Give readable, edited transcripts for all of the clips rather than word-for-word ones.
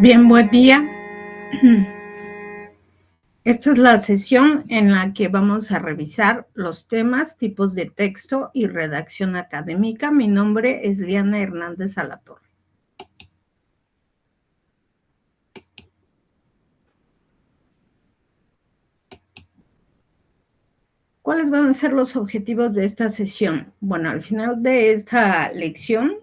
Bien, buen día. Esta es la sesión en la que vamos a revisar los temas, tipos de texto y redacción académica. Mi nombre es Liana Hernández Alatorre. ¿Cuáles van a ser los objetivos de esta sesión? Bueno, al final de esta lección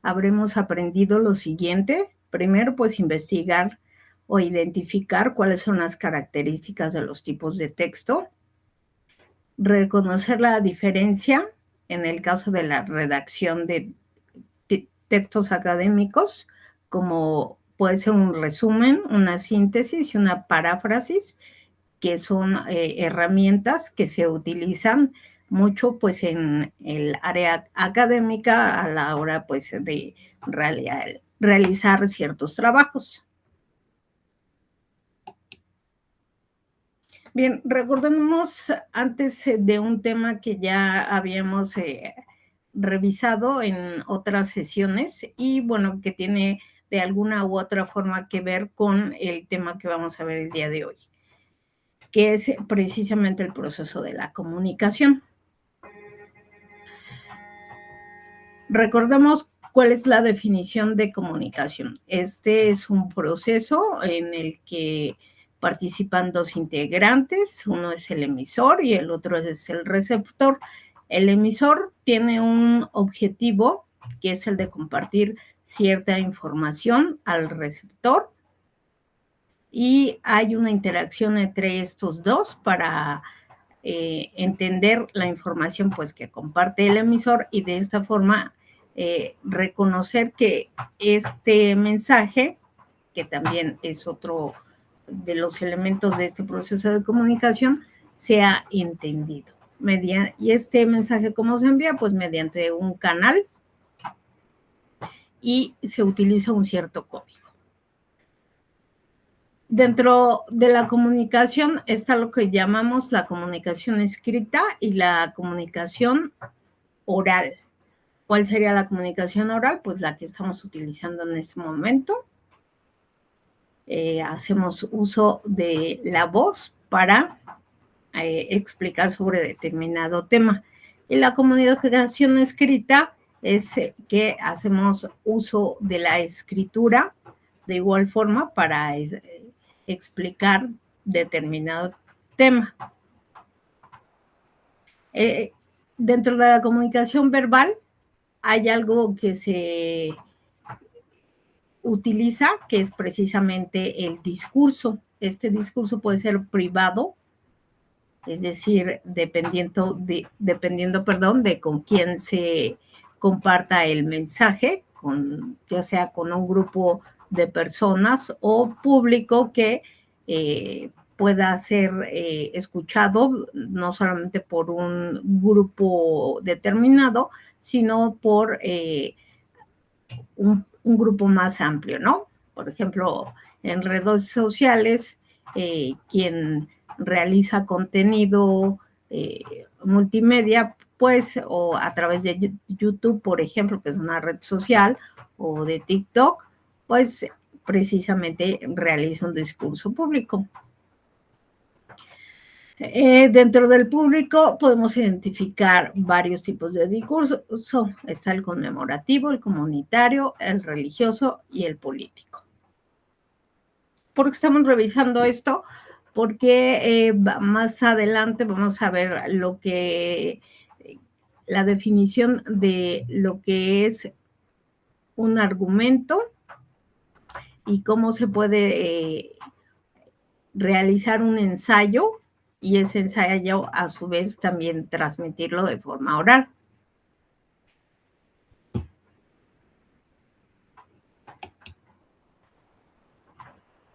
habremos aprendido lo siguiente. Primero, pues investigar o identificar cuáles son las características de los tipos de texto. Reconocer la diferencia en el caso de la redacción de textos académicos, como puede ser un resumen, una síntesis y una paráfrasis, que son herramientas que se utilizan mucho pues en el área académica a la hora pues de realizar ciertos trabajos. Bien, recordemos antes de un tema que ya habíamos revisado en otras sesiones y bueno, que tiene de alguna u otra forma que ver con el tema que vamos a ver el día de hoy, que es precisamente el proceso de la comunicación. Recordemos cuál es la definición de comunicación. Este es un proceso en el que participan dos integrantes, uno es el emisor y el otro es el receptor. El emisor tiene un objetivo que es el de compartir cierta información al receptor y hay una interacción entre estos dos para entender la información pues que comparte el emisor y de esta forma reconocer que este mensaje, que también es otro de los elementos de este proceso de comunicación, sea entendido. Y este mensaje, ¿cómo se envía? Pues mediante un canal y se utiliza un cierto código. Dentro de la comunicación está lo que llamamos la comunicación escrita y la comunicación oral. ¿Cuál sería la comunicación oral? Pues la que estamos utilizando en este momento. Hacemos uso de la voz para explicar sobre determinado tema. Y la comunicación escrita es que hacemos uso de la escritura de igual forma para explicar determinado tema. Dentro de la comunicación verbal hay algo que se utiliza, que es precisamente el discurso. Este discurso puede ser privado, es decir, dependiendo de con quién se comparta el mensaje, ya sea con un grupo de personas o público que pueda ser escuchado no solamente por un grupo determinado, sino por un grupo más amplio, ¿no? Por ejemplo, en redes sociales, quien realiza contenido multimedia, pues, o a través de YouTube, por ejemplo, que es una red social, o de TikTok, pues precisamente realiza un discurso público. Dentro del público podemos identificar varios tipos de discurso. Está el conmemorativo, el comunitario, el religioso y el político. ¿Por qué estamos revisando esto? Porque más adelante vamos a ver la definición de lo que es un argumento y cómo se puede realizar un ensayo y ese ensayo a su vez también transmitirlo de forma oral.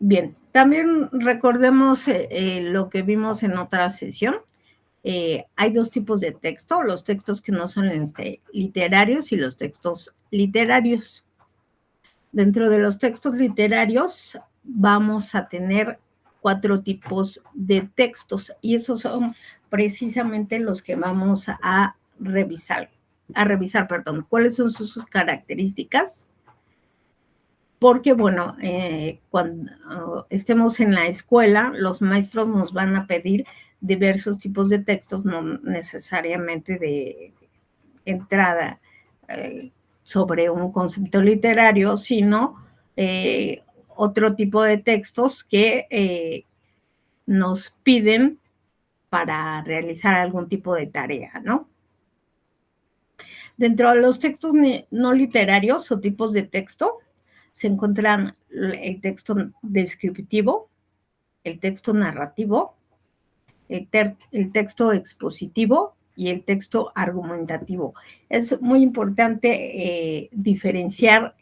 Bien, también recordemos lo que vimos en otra sesión. Hay dos tipos de texto, los textos que no son literarios y los textos literarios. Dentro de los textos literarios vamos a tener 4 tipos de textos y esos son precisamente los que vamos a revisar. ¿Cuáles son sus características? porque, bueno, cuando estemos en la escuela, los maestros nos van a pedir diversos tipos de textos, no necesariamente de entrada sobre un concepto literario, sino otro tipo de textos que nos piden para realizar algún tipo de tarea, ¿no? Dentro de los textos no literarios o tipos de texto se encuentran el texto descriptivo, el texto narrativo, el texto expositivo y el texto argumentativo. Es muy importante diferenciar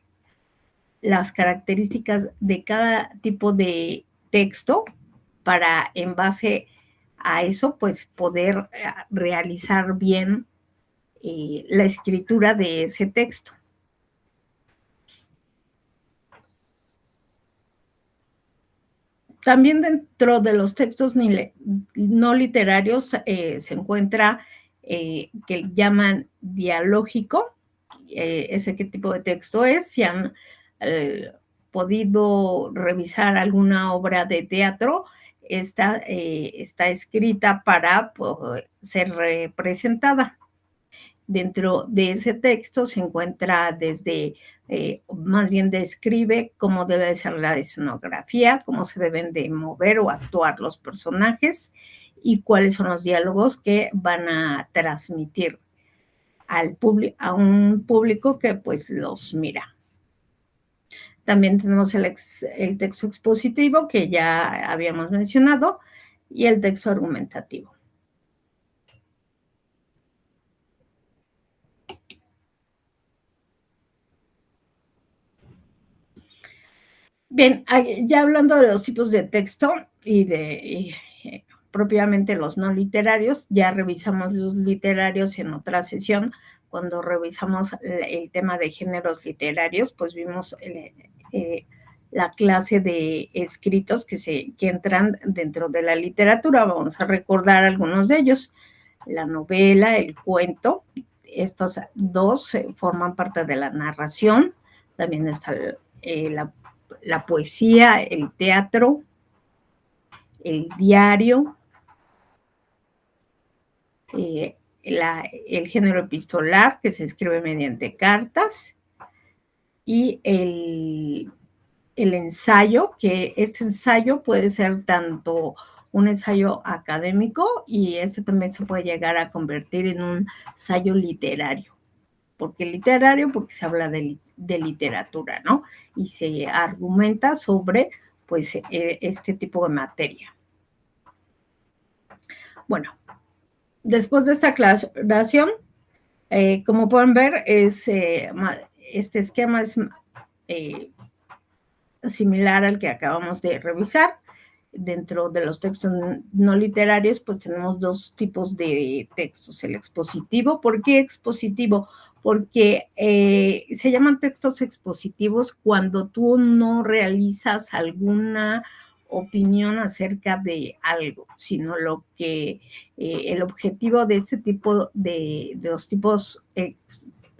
las características de cada tipo de texto para, en base a eso, pues poder realizar bien la escritura de ese texto. También dentro de los textos no literarios se encuentra que llaman dialógico. ¿Ese qué tipo de texto es? Si han podido revisar alguna obra de teatro, está escrita para ser representada. Dentro de ese texto se encuentra desde, más bien describe cómo debe ser la escenografía, cómo se deben de mover o actuar los personajes y cuáles son los diálogos que van a transmitir a un público que pues los mira. También tenemos el texto expositivo que ya habíamos mencionado y el texto argumentativo. Bien, ya hablando de los tipos de texto y propiamente los no literarios, ya revisamos los literarios en otra sesión. Cuando revisamos el tema de géneros literarios, pues vimos la clase de escritos que entran dentro de la literatura. Vamos a recordar algunos de ellos: la novela, el cuento. Estos dos forman parte de la narración. También está la poesía, el teatro, el diario, el género epistolar, que se escribe mediante cartas, y el ensayo, que este ensayo puede ser tanto un ensayo académico y este también se puede llegar a convertir en un ensayo literario. ¿Por qué literario? Porque se habla de literatura, ¿no? Y se argumenta sobre, pues, este tipo de materia. Bueno, después de esta aclaración, como pueden ver, este esquema es similar al que acabamos de revisar. Dentro de los textos no literarios, pues tenemos dos tipos de textos: el expositivo. ¿Por qué expositivo? Porque se llaman textos expositivos cuando tú no realizas alguna opinión acerca de algo, sino lo que el objetivo de este tipo de los tipos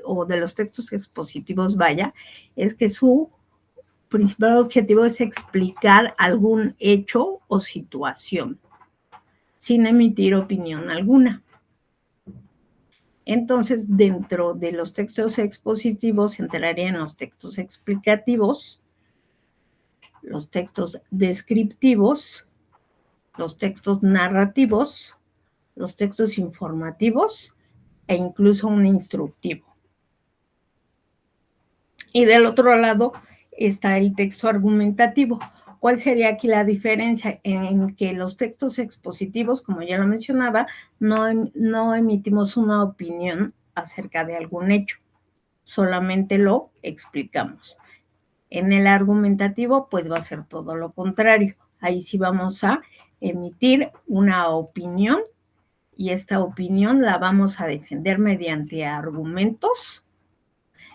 o de los textos expositivos, vaya, es que su principal objetivo es explicar algún hecho o situación sin emitir opinión alguna. Entonces, dentro de los textos expositivos entrarían los textos explicativos, los textos descriptivos, los textos narrativos, los textos informativos e incluso un instructivo. Y del otro lado está el texto argumentativo. ¿Cuál sería aquí la diferencia? En que los textos expositivos, como ya lo mencionaba, no emitimos una opinión acerca de algún hecho, solamente lo explicamos. En el argumentativo, pues va a ser todo lo contrario. Ahí sí vamos a emitir una opinión y esta opinión la vamos a defender mediante argumentos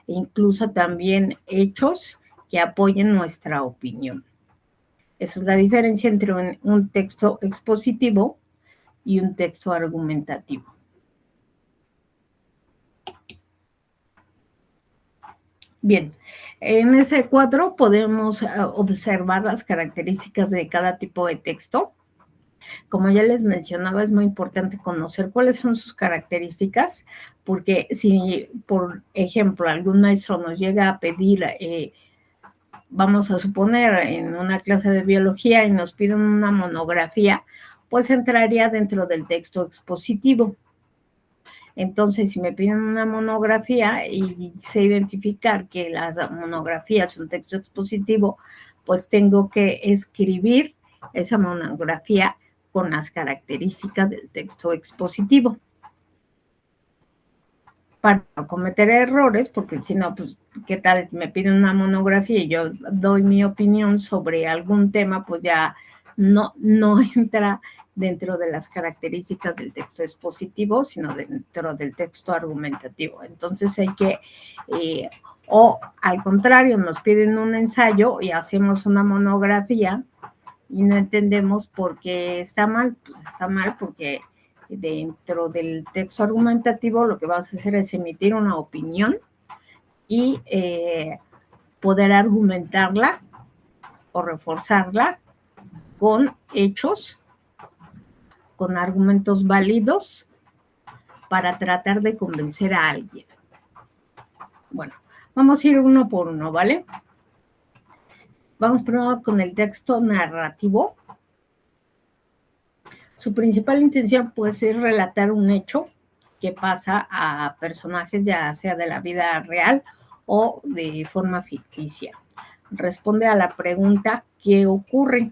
e incluso también hechos que apoyen nuestra opinión. Esa es la diferencia entre un texto expositivo y un texto argumentativo. Bien, en ese cuadro podemos observar las características de cada tipo de texto. Como ya les mencionaba, es muy importante conocer cuáles son sus características, porque si, por ejemplo, algún maestro nos llega a pedir, vamos a suponer, en una clase de biología y nos piden una monografía, pues entraría dentro del texto expositivo. Entonces, si me piden una monografía y sé identificar que la monografía es un texto expositivo, pues tengo que escribir esa monografía con las características del texto expositivo. Para no cometer errores, porque si no, pues, ¿qué tal? Me piden una monografía y yo doy mi opinión sobre algún tema, pues ya no entra dentro de las características del texto expositivo, sino dentro del texto argumentativo. Entonces hay que, o al contrario, nos piden un ensayo y hacemos una monografía y no entendemos por qué está mal, pues está mal porque dentro del texto argumentativo lo que vas a hacer es emitir una opinión y poder argumentarla o reforzarla con hechos, con argumentos válidos para tratar de convencer a alguien. Bueno, vamos a ir uno por uno, ¿vale? Vamos primero con el texto narrativo. Su principal intención, pues, es relatar un hecho que pasa a personajes, ya sea de la vida real o de forma ficticia. Responde a la pregunta ¿qué ocurre?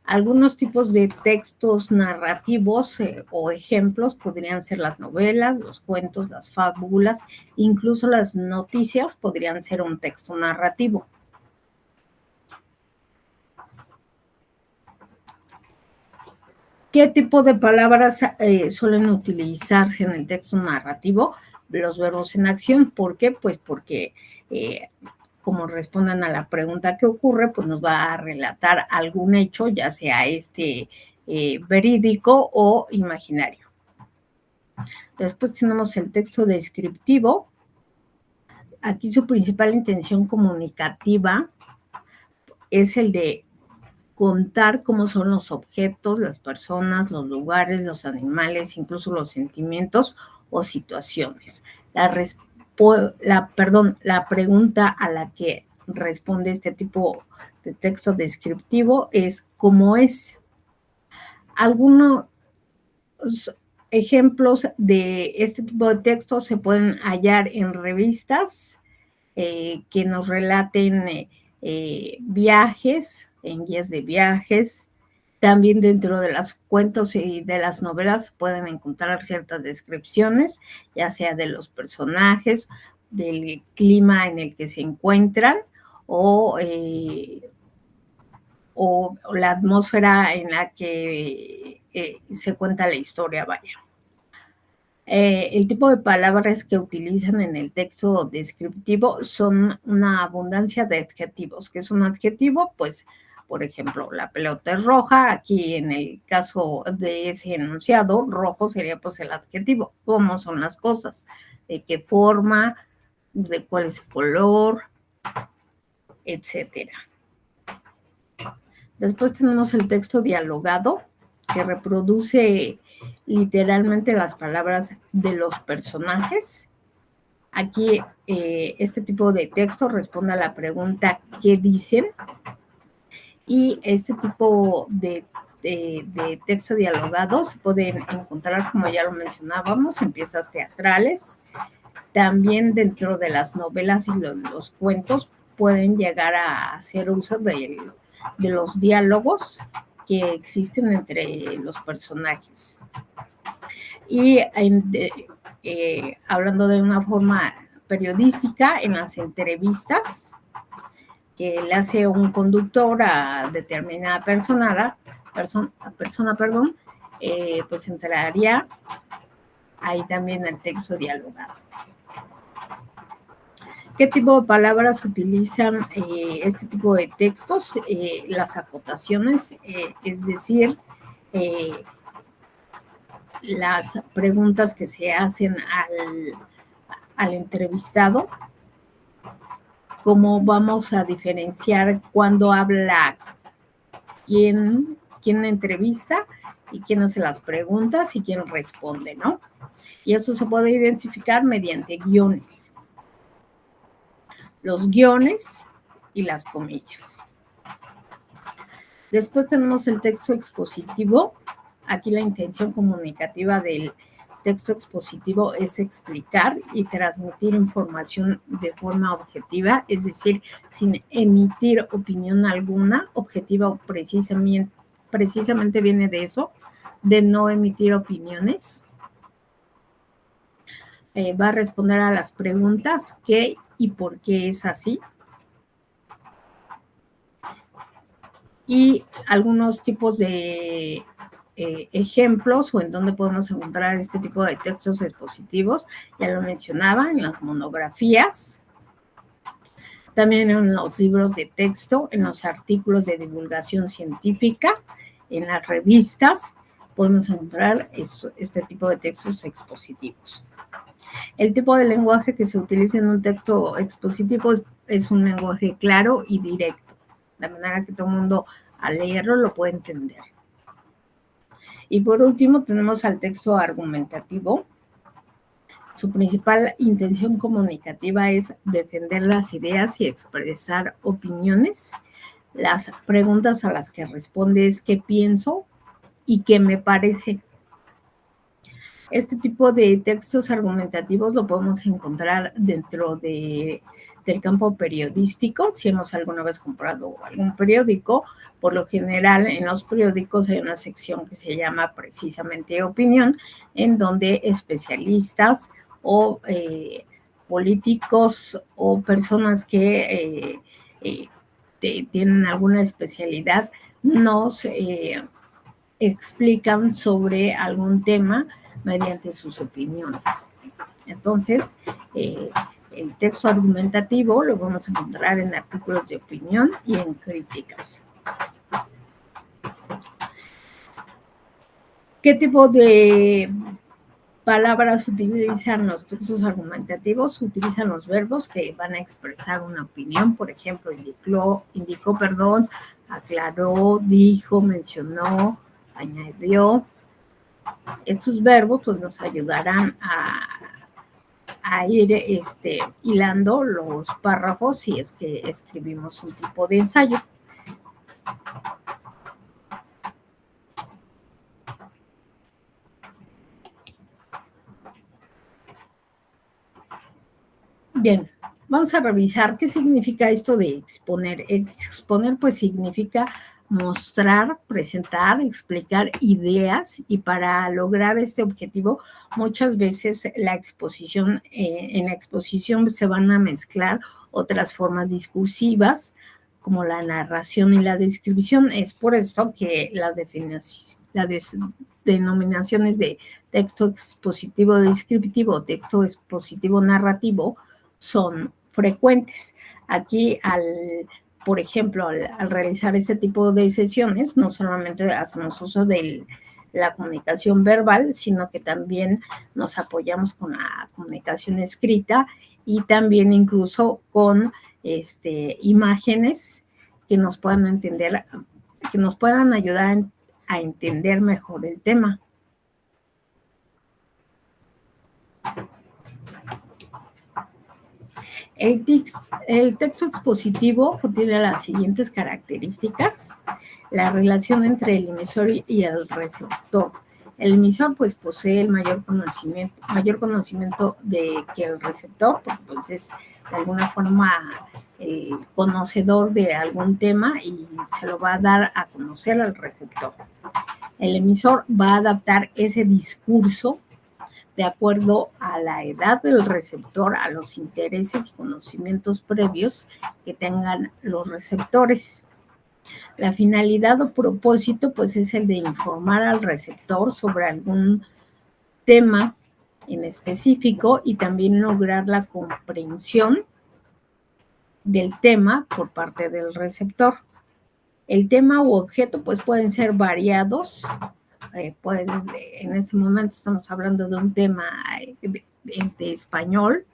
Algunos tipos de textos narrativos o ejemplos podrían ser las novelas, los cuentos, las fábulas, incluso las noticias podrían ser un texto narrativo. ¿Qué tipo de palabras suelen utilizarse en el texto narrativo? Los verbos en acción. ¿Por qué? Pues porque como respondan a la pregunta ¿qué ocurre? Pues nos va a relatar algún hecho, ya sea verídico o imaginario. Después tenemos el texto descriptivo. Aquí su principal intención comunicativa es el de contar cómo son los objetos, las personas, los lugares, los animales, incluso los sentimientos o situaciones. La pregunta a la que responde este tipo de texto descriptivo es ¿cómo es? Algunos ejemplos de este tipo de textos se pueden hallar en revistas que nos relaten viajes, en guías de viajes. También dentro de los cuentos y de las novelas pueden encontrar ciertas descripciones, ya sea de los personajes, del clima en el que se encuentran o la atmósfera en la que se cuenta la historia, vaya. El tipo de palabras que utilizan en el texto descriptivo son una abundancia de adjetivos. ¿Qué es un adjetivo? Pues, por ejemplo, la pelota es roja. Aquí en el caso de ese enunciado, rojo sería pues el adjetivo. ¿Cómo son las cosas? ¿De qué forma? ¿De cuál es su color? Etcétera. Después tenemos el texto dialogado, que reproduce literalmente las palabras de los personajes. Aquí este tipo de texto responde a la pregunta ¿qué dicen? Y este tipo de texto dialogado se pueden encontrar, como ya lo mencionábamos, en piezas teatrales. También dentro de las novelas y los cuentos pueden llegar a hacer uso de los diálogos que existen entre los personajes. Y hablando de una forma periodística, en las entrevistas que le hace un conductor a determinada persona, pues entraría ahí también el texto dialogado. ¿Qué tipo de palabras utilizan este tipo de textos? Las acotaciones, es decir, las preguntas que se hacen al entrevistado. cómo vamos a diferenciar cuando habla quién entrevista y quién hace las preguntas y quién responde, ¿no? Y eso se puede identificar mediante guiones. Los guiones y las comillas. Después tenemos el texto expositivo. Aquí la intención comunicativa del texto expositivo es explicar y transmitir información de forma objetiva, es decir, sin emitir opinión alguna. Objetiva precisamente viene de eso, de no emitir opiniones. Va a responder a las preguntas qué y por qué es así. Y algunos tipos de ejemplos o en donde podemos encontrar este tipo de textos expositivos, ya lo mencionaba, en las monografías, también en los libros de texto, en los artículos de divulgación científica, en las revistas, podemos encontrar este tipo de textos expositivos. El tipo de lenguaje que se utiliza en un texto expositivo es un lenguaje claro y directo, de manera que todo el mundo al leerlo lo puede entender. Y por último tenemos al texto argumentativo. Su principal intención comunicativa es defender las ideas y expresar opiniones. Las preguntas a las que responde es qué pienso y qué me parece. Este tipo de textos argumentativos lo podemos encontrar dentro del campo periodístico. Si hemos alguna vez comprado algún periódico, por lo general en los periódicos hay una sección que se llama precisamente opinión, en donde especialistas o políticos o personas que tienen alguna especialidad nos explican sobre algún tema mediante sus opiniones. Entonces, el texto argumentativo lo vamos a encontrar en artículos de opinión y en críticas. ¿Qué tipo de palabras utilizan los textos argumentativos? Utilizan los verbos que van a expresar una opinión, por ejemplo, indicó, aclaró, dijo, mencionó, añadió. Estos verbos pues nos ayudarán a ir hilando los párrafos si es que escribimos un tipo de ensayo. Bien, vamos a revisar qué significa esto de exponer. Exponer pues significa mostrar, presentar, explicar ideas, y para lograr este objetivo muchas veces en la exposición se van a mezclar otras formas discursivas como la narración y la descripción. Es por esto que las denominaciones de texto expositivo descriptivo, texto expositivo narrativo son frecuentes. Aquí por ejemplo, al realizar este tipo de sesiones, no solamente hacemos uso de la comunicación verbal, sino que también nos apoyamos con la comunicación escrita y también incluso con imágenes que nos puedan ayudar a entender mejor el tema. El texto expositivo tiene las siguientes características: la relación entre el emisor y el receptor. El emisor pues posee el mayor conocimiento de que el receptor, pues es de alguna forma el conocedor de algún tema y se lo va a dar a conocer al receptor. El emisor va a adaptar ese discurso de acuerdo a la edad del receptor, a los intereses y conocimientos previos que tengan los receptores. La finalidad o propósito, pues, es el de informar al receptor sobre algún tema en específico y también lograr la comprensión del tema por parte del receptor. El tema u objeto, pues, pueden ser variados. En este momento estamos hablando de un tema de español,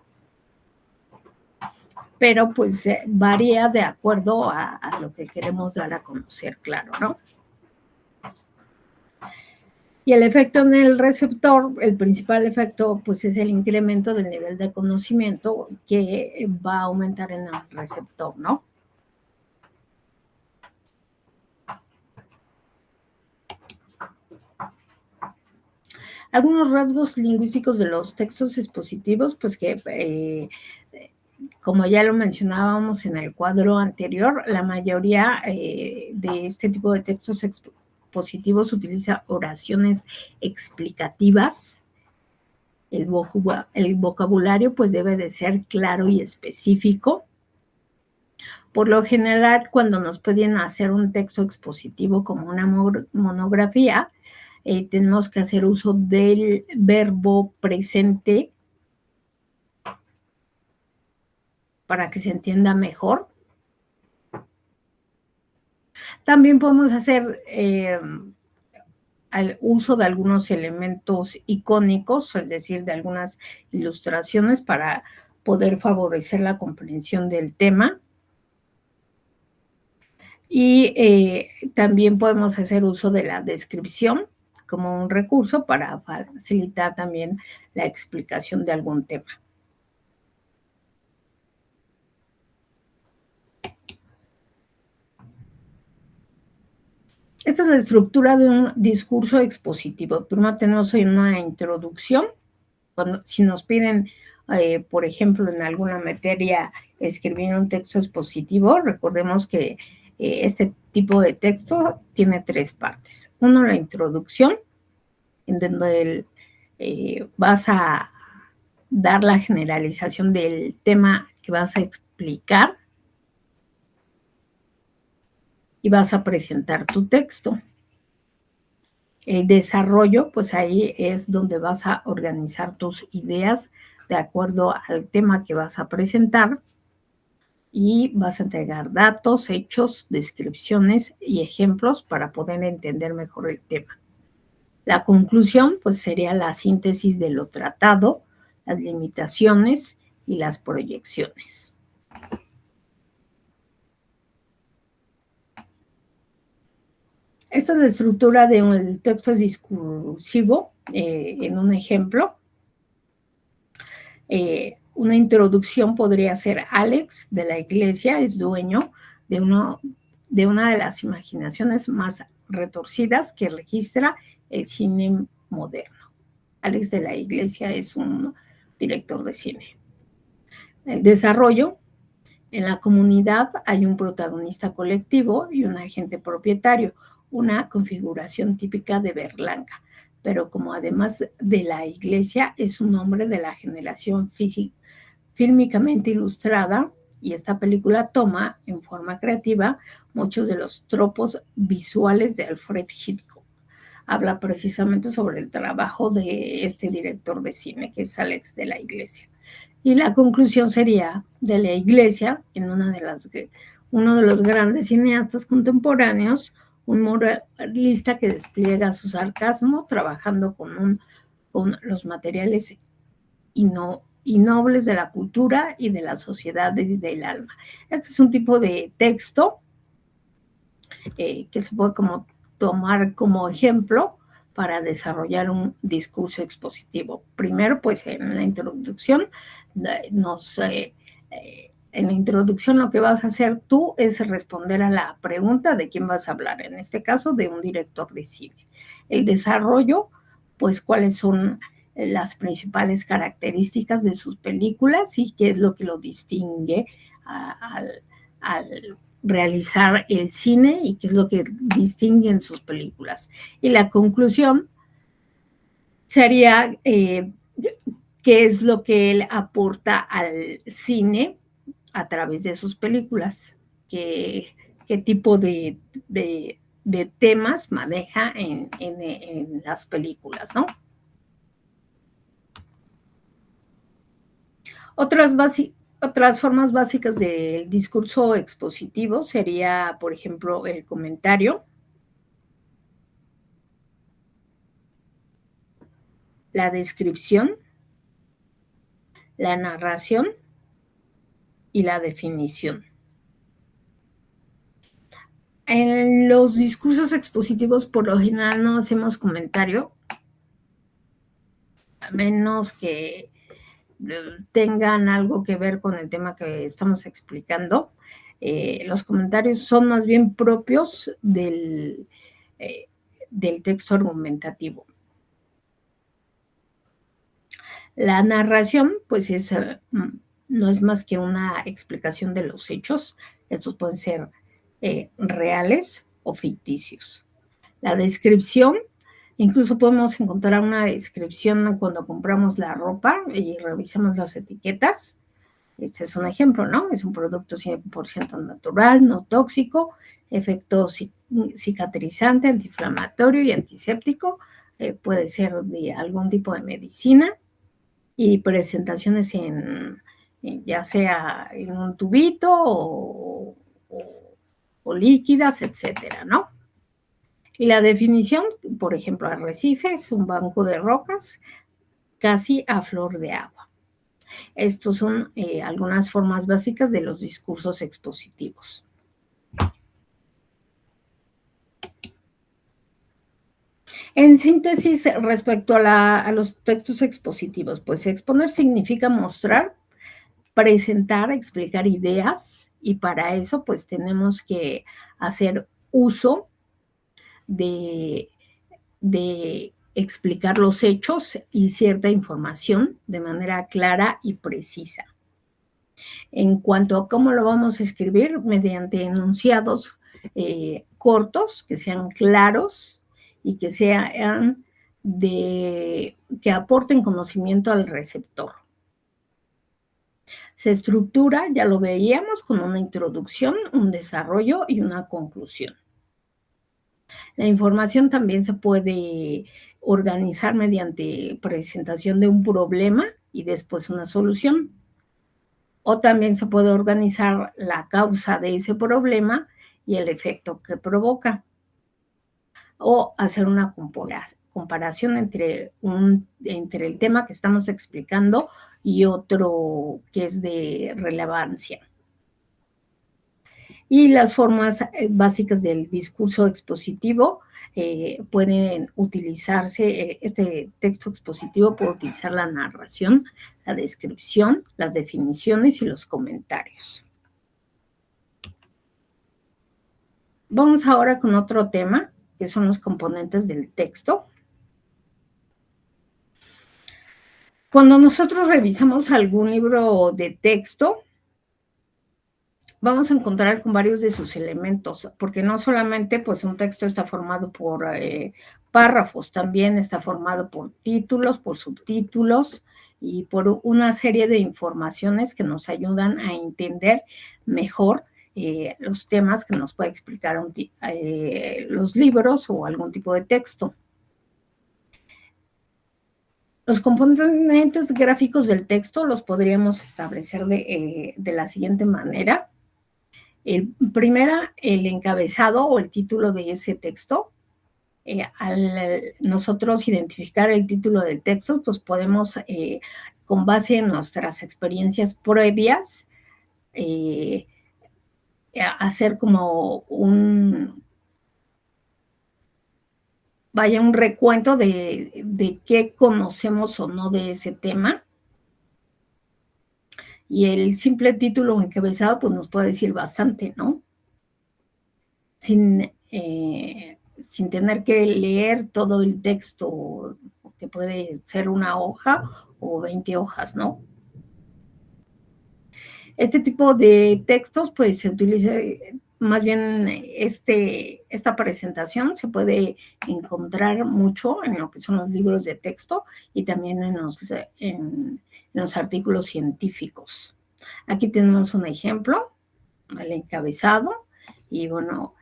pero pues varía de acuerdo a lo que queremos dar a conocer, claro, ¿no? Y el efecto en el receptor, el principal efecto, pues es el incremento del nivel de conocimiento que va a aumentar en el receptor, ¿no? Algunos rasgos lingüísticos de los textos expositivos, pues que, como ya lo mencionábamos en el cuadro anterior, la mayoría de este tipo de textos expositivos utiliza oraciones explicativas. El vocabulario pues debe de ser claro y específico. Por lo general, cuando nos piden hacer un texto expositivo como una monografía, tenemos que hacer uso del verbo presente para que se entienda mejor. También podemos hacer al uso de algunos elementos icónicos, es decir, de algunas ilustraciones para poder favorecer la comprensión del tema. Y también podemos hacer uso de la descripción como un recurso para facilitar también la explicación de algún tema. Esta es la estructura de un discurso expositivo. Primero tenemos una introducción. Si nos piden, por ejemplo, en alguna materia escribir un texto expositivo, recordemos que este tipo de texto tiene 3 partes. Uno, la introducción, en donde vas a dar la generalización del tema que vas a explicar y vas a presentar tu texto. El desarrollo, pues ahí es donde vas a organizar tus ideas de acuerdo al tema que vas a presentar y vas a entregar datos, hechos, descripciones y ejemplos para poder entender mejor el tema. La conclusión, pues sería la síntesis de lo tratado, las limitaciones y las proyecciones. Esta es la estructura de un texto discursivo en un ejemplo. Una introducción podría ser: Alex de la Iglesia es dueño de una de las imaginaciones más retorcidas que registra el cine moderno. Alex de la Iglesia es un director de cine. El desarrollo: en la comunidad hay un protagonista colectivo y un agente propietario, una configuración típica de Berlanga, pero como además de la Iglesia es un hombre de la generación fílmicamente ilustrada, y esta película toma en forma creativa muchos de los tropos visuales de Alfred Hitchcock. Habla precisamente sobre el trabajo de este director de cine, que es Alex de la Iglesia. Y la conclusión sería: de la Iglesia, en uno de los grandes cineastas contemporáneos, un moralista que despliega su sarcasmo trabajando con los materiales nobles de la cultura y de la sociedad y del alma. Este es un tipo de texto que se puede como tomar como ejemplo para desarrollar un discurso expositivo. Primero, pues en la introducción, en la introducción lo que vas a hacer tú es responder a la pregunta de quién vas a hablar, en este caso de un director de cine. El desarrollo, pues cuáles son las principales características de sus películas y qué es lo que lo distingue al realizar el cine y qué es lo que distingue en sus películas. Y la conclusión sería qué es lo que él aporta al cine a través de sus películas, qué tipo de temas maneja en las películas, ¿no? Otras formas básicas del discurso expositivo sería, por ejemplo, el comentario, la descripción, la narración y la definición. En los discursos expositivos, por lo general, no hacemos comentario, a menos que tengan algo que ver con el tema que estamos explicando. Los comentarios son más bien propios del texto argumentativo. La narración, pues no es más que una explicación de los hechos. Estos pueden ser reales o ficticios. La descripción, incluso podemos encontrar una descripción cuando compramos la ropa y revisamos las etiquetas. Este es un ejemplo, ¿no? Es un producto 100% natural, no tóxico, efecto cicatrizante, antiinflamatorio y antiséptico. Puede ser de algún tipo de medicina y presentaciones ya sea en un tubito o líquidas, etcétera, ¿no? Y la definición, por ejemplo, arrecife es un banco de rocas casi a flor de agua. Estos son algunas formas básicas de los discursos expositivos. En síntesis, respecto a los textos expositivos, pues exponer significa mostrar, presentar, explicar ideas, y para eso pues tenemos que hacer uso de explicar los hechos y cierta información de manera clara y precisa. En cuanto a cómo lo vamos a escribir, mediante enunciados cortos, que sean claros y que sean que aporten conocimiento al receptor. Se estructura, ya lo veíamos, con una introducción, un desarrollo y una conclusión. La información también se puede organizar mediante presentación de un problema y después una solución. O también se puede organizar la causa de ese problema y el efecto que provoca. O hacer una comparación entre el tema que estamos explicando y otro que es de relevancia. Y las formas básicas del discurso expositivo pueden utilizarse, este texto expositivo puede utilizar la narración, la descripción, las definiciones y los comentarios. Vamos ahora con otro tema, que son los componentes del texto. Cuando nosotros revisamos algún libro de texto, vamos a encontrar con varios de sus elementos, porque no solamente pues un texto está formado por párrafos, también está formado por títulos, por subtítulos y por una serie de informaciones que nos ayudan a entender mejor los temas que nos puede explicar los libros o algún tipo de texto. Los componentes gráficos del texto los podríamos establecer de la siguiente manera. Primera, el encabezado o el título de ese texto. Al nosotros identificar el título del texto, pues podemos, con base en nuestras experiencias previas, hacer como un recuento de qué conocemos o no de ese tema. Y el simple título encabezado pues nos puede decir bastante, ¿no? Sin tener que leer todo el texto, que puede ser una hoja o 20 hojas, ¿no? Este tipo de textos pues se utiliza, más bien esta presentación se puede encontrar mucho en lo que son los libros de texto y también en los artículos científicos. Aquí tenemos un ejemplo, el encabezado, y bueno,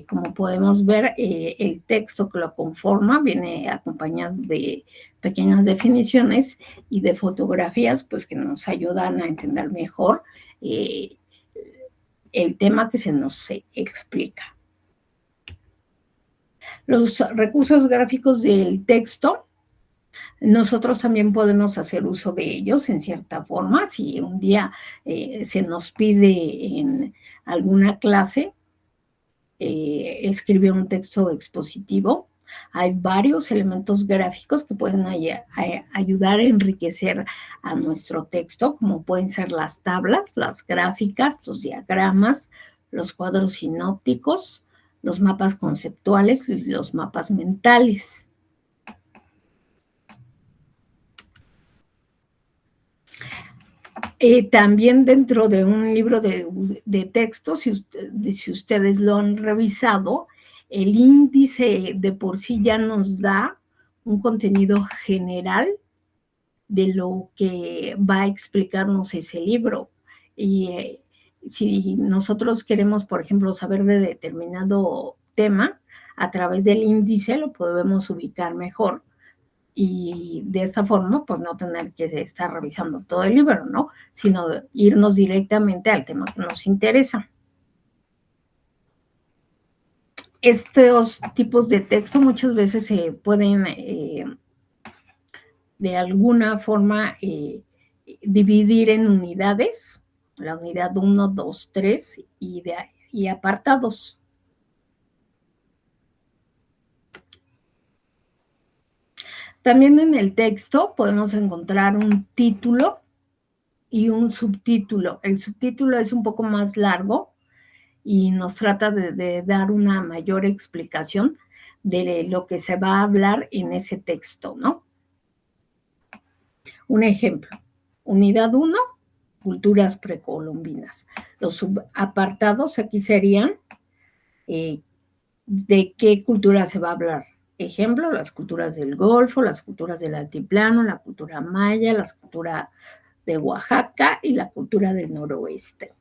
como podemos ver, el texto que lo conforma viene acompañado de pequeñas definiciones y de fotografías, pues que nos ayudan a entender mejor el tema que se nos explica. Los recursos gráficos del texto Nosotros también podemos hacer uso de ellos en cierta forma. Si un día se nos pide en alguna clase escribir un texto expositivo, hay varios elementos gráficos que pueden ayudar a enriquecer a nuestro texto, como pueden ser las tablas, las gráficas, los diagramas, los cuadros sinópticos, los mapas conceptuales y los mapas mentales. También dentro de un libro de texto, si ustedes lo han revisado, el índice de por sí ya nos da un contenido general de lo que va a explicarnos ese libro. Y si nosotros queremos, por ejemplo, saber de determinado tema, a través del índice lo podemos ubicar mejor. Y de esta forma, pues no tener que estar revisando todo el libro, ¿no? Sino irnos directamente al tema que nos interesa. Estos tipos de texto muchas veces se pueden de alguna forma dividir en unidades, la unidad 1, 2, 3 y apartados. También en el texto podemos encontrar un título y un subtítulo. El subtítulo es un poco más largo y nos trata de dar una mayor explicación de lo que se va a hablar en ese texto, ¿no? Un ejemplo, unidad 1, culturas precolombinas. Los subapartados aquí serían de qué cultura se va a hablar. Ejemplo, las culturas del Golfo, las culturas del Altiplano, la cultura maya, la cultura de Oaxaca y la cultura del noroeste.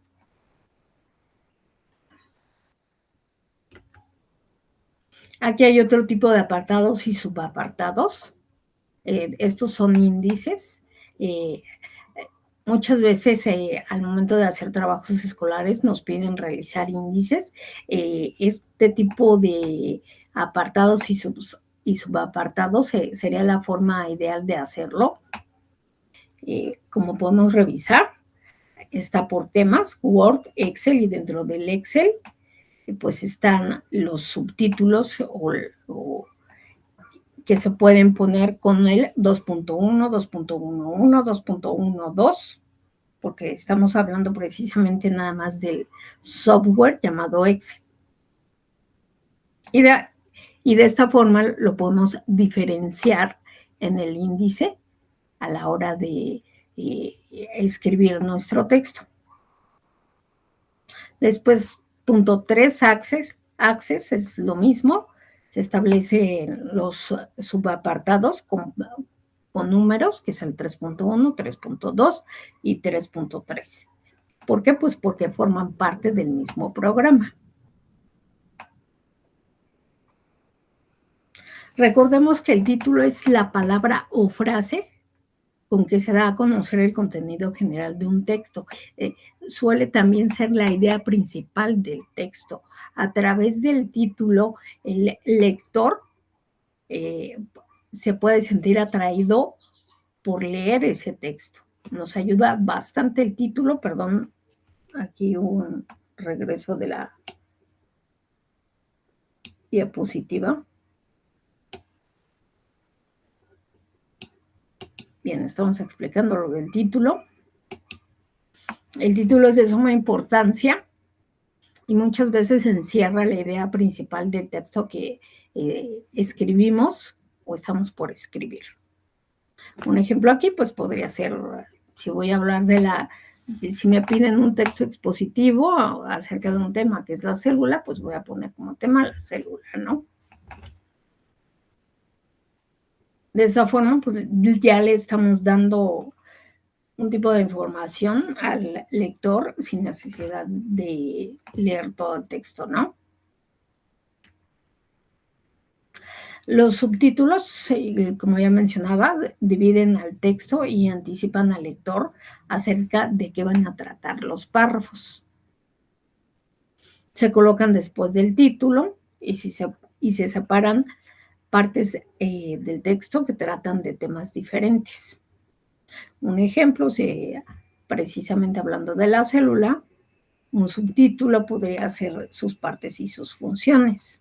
Aquí hay otro tipo de apartados y subapartados. Estos son índices. Muchas veces al momento de hacer trabajos escolares nos piden realizar índices. Este tipo de apartados y subapartados sería la forma ideal de hacerlo. Como podemos revisar, está por temas, Word, Excel, y dentro del Excel pues están los subtítulos o que se pueden poner con el 2.1, 2.11, 2.12, porque estamos hablando precisamente nada más del software llamado Excel. Y de esta forma lo podemos diferenciar en el índice a la hora de escribir nuestro texto. Después, punto 3, Access es lo mismo. Se establecen los subapartados con números, que es el 3.1, 3.2 y 3.3. ¿Por qué? Pues porque forman parte del mismo programa. Recordemos que el título es la palabra o frase con que se da a conocer el contenido general de un texto. Suele también ser la idea principal del texto. A través del título, el lector se puede sentir atraído por leer ese texto. Nos ayuda bastante el título, perdón, aquí un regreso de la diapositiva. Bien, estamos explicando lo del título. El título es de suma importancia y muchas veces encierra la idea principal del texto que escribimos o estamos por escribir. Un ejemplo aquí, pues podría ser, si voy a hablar si me piden un texto expositivo acerca de un tema que es la célula, pues voy a poner como tema la célula, ¿no? De esa forma, pues ya le estamos dando un tipo de información al lector sin necesidad de leer todo el texto, ¿no? Los subtítulos, como ya mencionaba, dividen al texto y anticipan al lector acerca de qué van a tratar los párrafos. Se colocan después del título y se separan partes del texto que tratan de temas diferentes. Un ejemplo, precisamente hablando de la célula, un subtítulo podría ser sus partes y sus funciones.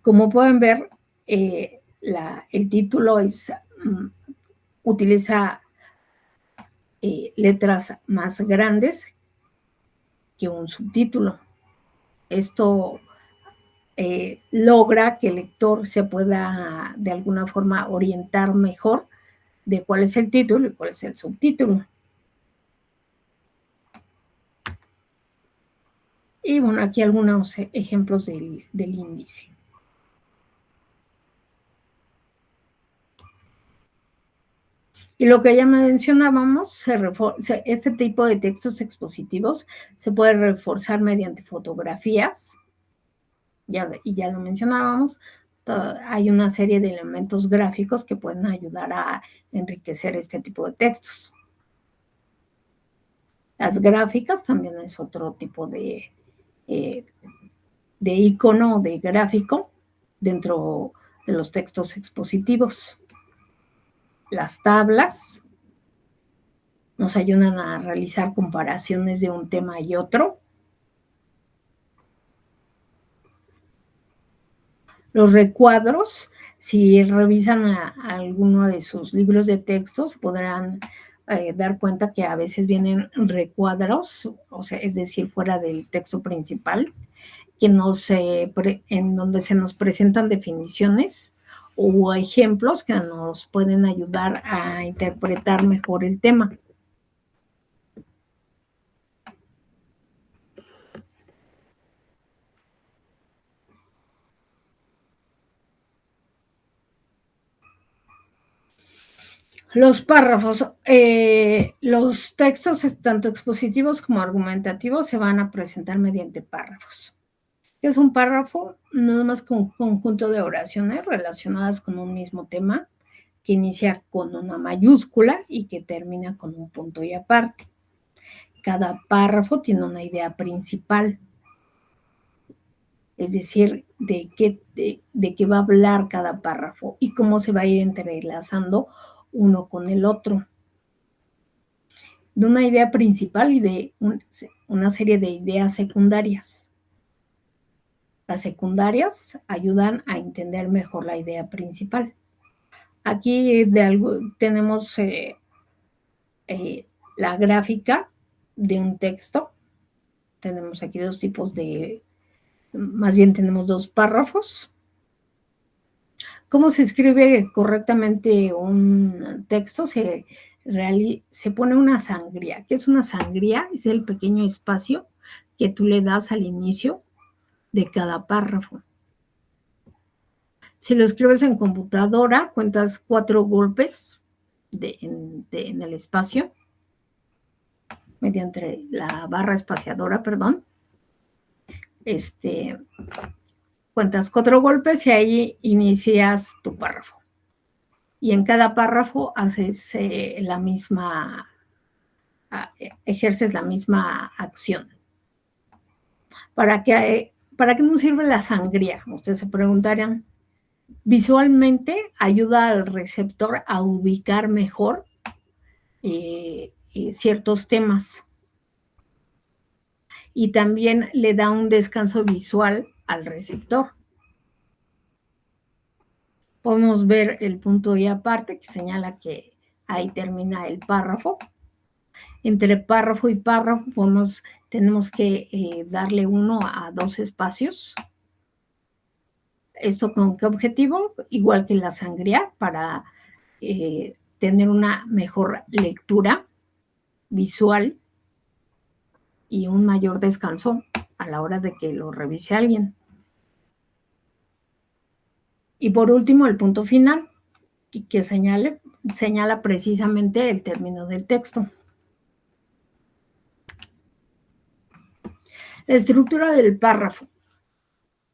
Como pueden ver, el título utiliza letras más grandes que un subtítulo. Esto logra que el lector se pueda de alguna forma orientar mejor de cuál es el título y cuál es el subtítulo. Y bueno, aquí algunos ejemplos del índice. Y lo que ya mencionábamos, este tipo de textos expositivos se puede reforzar mediante fotografías, y ya lo mencionábamos, hay una serie de elementos gráficos que pueden ayudar a enriquecer este tipo de textos. Las gráficas también es otro tipo de icono, de gráfico dentro de los textos expositivos. Las tablas nos ayudan a realizar comparaciones de un tema y otro. Los recuadros, si revisan alguno de sus libros de textos, podrán dar cuenta que a veces vienen recuadros, o sea, es decir, fuera del texto principal, en donde se nos presentan definiciones o ejemplos que nos pueden ayudar a interpretar mejor el tema. Los párrafos, los textos tanto expositivos como argumentativos se van a presentar mediante párrafos. ¿Qué es un párrafo? No es más que un conjunto de oraciones relacionadas con un mismo tema que inicia con una mayúscula y que termina con un punto y aparte. Cada párrafo tiene una idea principal, es decir, de qué va a hablar cada párrafo y cómo se va a ir entrelazando uno con el otro. De una idea principal y de una serie de ideas secundarias. Las secundarias ayudan a entender mejor la idea principal. Aquí tenemos la gráfica de un texto. Tenemos aquí más bien tenemos dos párrafos. ¿Cómo se escribe correctamente un texto? Se pone una sangría. ¿Qué es una sangría? Es el pequeño espacio que tú le das al inicio de cada párrafo. Si lo escribes en computadora, cuentas 4 golpes en el espacio, mediante la barra espaciadora, perdón. Cuentas 4 golpes y ahí inicias tu párrafo. Y en cada párrafo haces ejerces la misma acción. ¿Para qué nos sirve la sangría? Ustedes se preguntarían. Visualmente ayuda al receptor a ubicar mejor ciertos temas. Y también le da un descanso visual al receptor. Podemos ver el punto y aparte que señala que ahí termina el párrafo. Entre párrafo y párrafo tenemos que darle 1 a 2 espacios. ¿Esto con qué objetivo? Igual que la sangría, para tener una mejor lectura visual y un mayor descanso a la hora de que lo revise alguien. Y por último, el punto final, que señala precisamente el término del texto. La estructura del párrafo.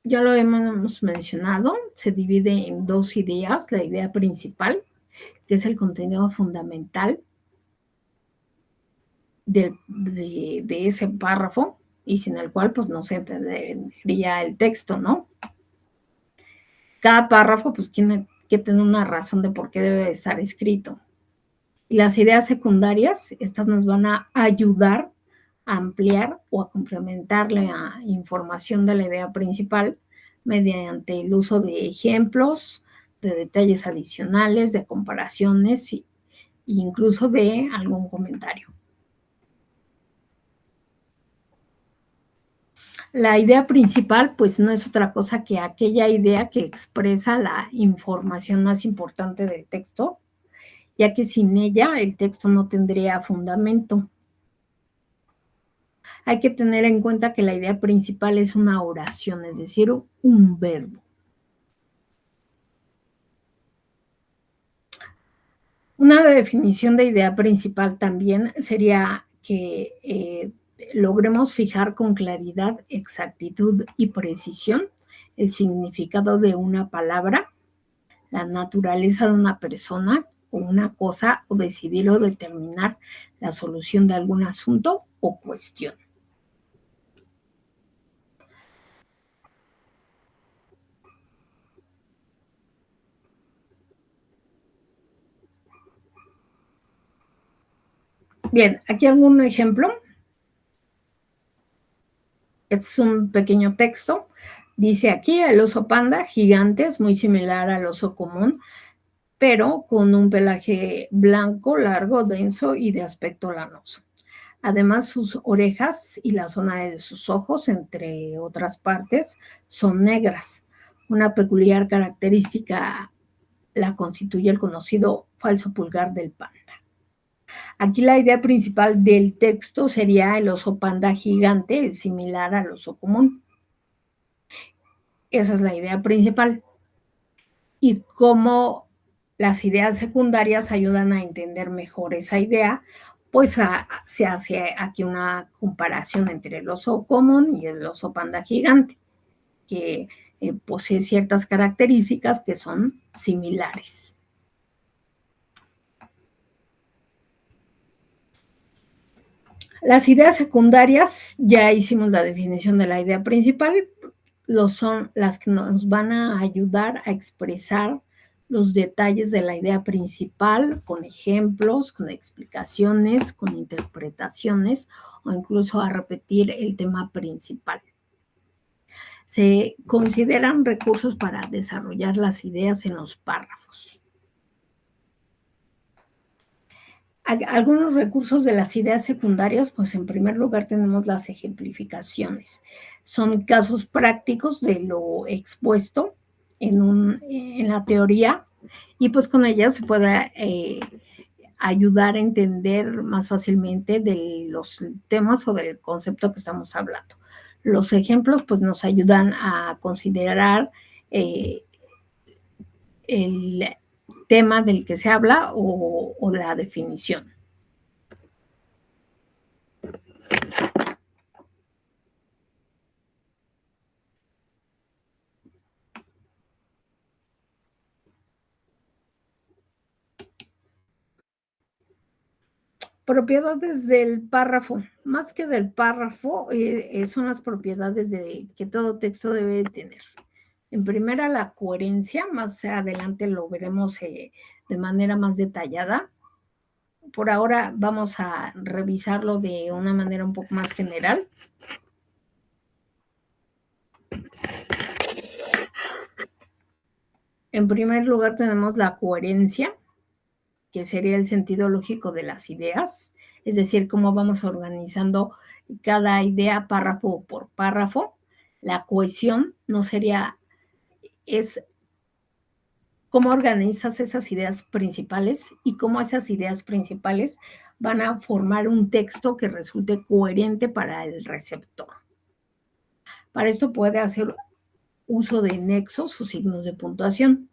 Ya lo hemos mencionado, se divide en 2 ideas. La idea principal, que es el contenido fundamental de ese párrafo, y sin el cual pues no se entendería el texto, ¿no? Cada párrafo pues tiene que tener una razón de por qué debe estar escrito. Y las ideas secundarias, estas nos van a ayudar a ampliar o a complementar la información de la idea principal mediante el uso de ejemplos, de detalles adicionales, de comparaciones e incluso de algún comentario. La idea principal, pues no es otra cosa que aquella idea que expresa la información más importante del texto, ya que sin ella el texto no tendría fundamento. Hay que tener en cuenta que la idea principal es una oración, es decir, un verbo. Una definición de idea principal también sería que logremos fijar con claridad, exactitud y precisión el significado de una palabra, la naturaleza de una persona o una cosa, o decidir o determinar la solución de algún asunto o cuestión. Bien, aquí algún ejemplo. Es un pequeño texto. Dice aquí, el oso panda gigante es muy similar al oso común, pero con un pelaje blanco, largo, denso y de aspecto lanoso. Además, sus orejas y la zona de sus ojos, entre otras partes, son negras. Una peculiar característica la constituye el conocido falso pulgar del panda. Aquí la idea principal del texto sería el oso panda gigante, similar al oso común. Esa es la idea principal. Y cómo las ideas secundarias ayudan a entender mejor esa idea, pues se hace aquí una comparación entre el oso común y el oso panda gigante, que posee ciertas características que son similares. Las ideas secundarias, ya hicimos la definición de la idea principal, son las que nos van a ayudar a expresar los detalles de la idea principal con ejemplos, con explicaciones, con interpretaciones o incluso a repetir el tema principal. Se consideran recursos para desarrollar las ideas en los párrafos. Algunos recursos de las ideas secundarias, pues en primer lugar tenemos las ejemplificaciones. Son casos prácticos de lo expuesto en la teoría y pues con ellas se puede ayudar a entender más fácilmente de los temas o del concepto que estamos hablando. Los ejemplos pues nos ayudan a considerar el tema del que se habla o la definición. Propiedades del párrafo. Más que del párrafo, son las propiedades que todo texto debe tener. En primera, la coherencia. Más adelante lo veremos de manera más detallada. Por ahora vamos a revisarlo de una manera un poco más general. En primer lugar tenemos la coherencia, que sería el sentido lógico de las ideas, es decir, cómo vamos organizando cada idea párrafo por párrafo. La cohesión no sería, es cómo organizas esas ideas principales y cómo esas ideas principales van a formar un texto que resulte coherente para el receptor. Para esto puede hacer uso de nexos o signos de puntuación.